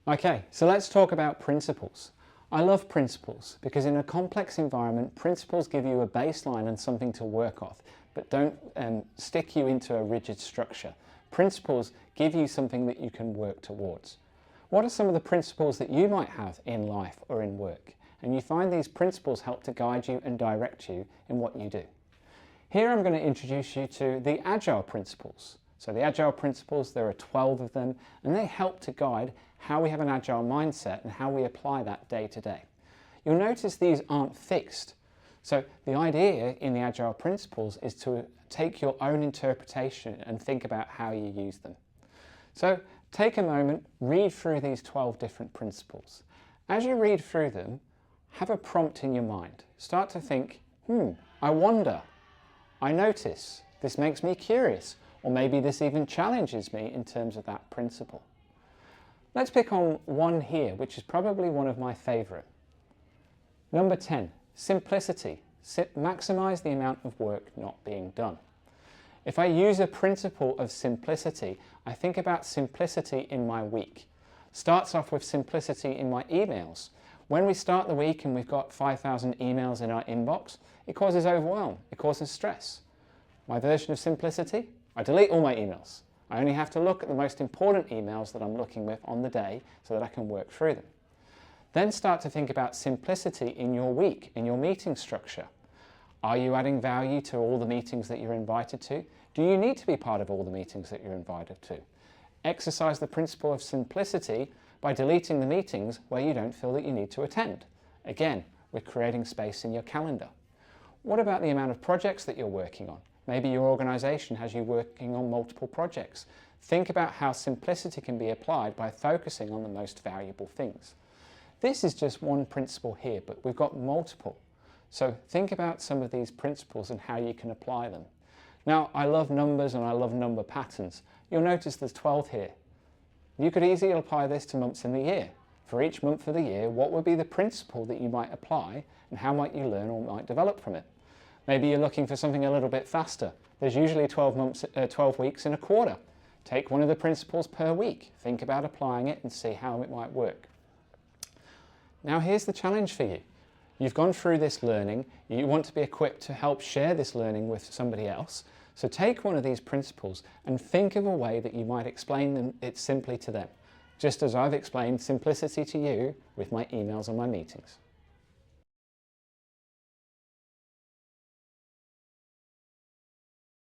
Okay, so let's talk about principles. I love principles because in a complex environment, principles give you a baseline and something to work off, but don't stick you into a rigid structure. Principles give you something that you can work towards. What are some of the principles that you might have in life or in work? And you find these principles help to guide you and direct you in what you do. Here I'm going to introduce you to the Agile principles. So the Agile principles, there are 12 of them, and they help to guide how we have an Agile mindset and how we apply that day to day. You'll notice these aren't fixed. So the idea in the Agile principles is to take your own interpretation and think about how you use them. So take a moment, read through these 12 different principles. As you read through them, have a prompt in your mind. Start to think, I wonder, I notice, this makes me curious, or maybe this even challenges me in terms of that principle. Let's pick on one here, which is probably one of my favourite. Number 10, simplicity. Maximise the amount of work not being done. If I use a principle of simplicity, I think about simplicity in my week. Starts off with simplicity in my emails. When we start the week and we've got 5,000 emails in our inbox, it causes overwhelm, it causes stress. My version of simplicity? I delete all my emails. I only have to look at the most important emails that I'm looking with on the day so that I can work through them. Then start to think about simplicity in your week, in your meeting structure. Are you adding value to all the meetings that you're invited to? Do you need to be part of all the meetings that you're invited to? Exercise the principle of simplicity by deleting the meetings where you don't feel that you need to attend. Again, we're creating space in your calendar. What about the amount of projects that you're working on? Maybe your organisation has you working on multiple projects. Think about how simplicity can be applied by focusing on the most valuable things. This is just one principle here, but we've got multiple. So think about some of these principles and how you can apply them. Now, I love numbers and I love number patterns. You'll notice there's 12 here. You could easily apply this to months in the year. For each month of the year, what would be the principle that you might apply and how might you learn or might develop from it? Maybe you're looking for something a little bit faster. There's usually 12 weeks in a quarter. Take one of the principles per week. Think about applying it and see how it might work. Now here's the challenge for you. You've gone through this learning. You want to be equipped to help share this learning with somebody else. So take one of these principles and think of a way that you might explain it simply to them, just as I've explained simplicity to you with my emails and my meetings.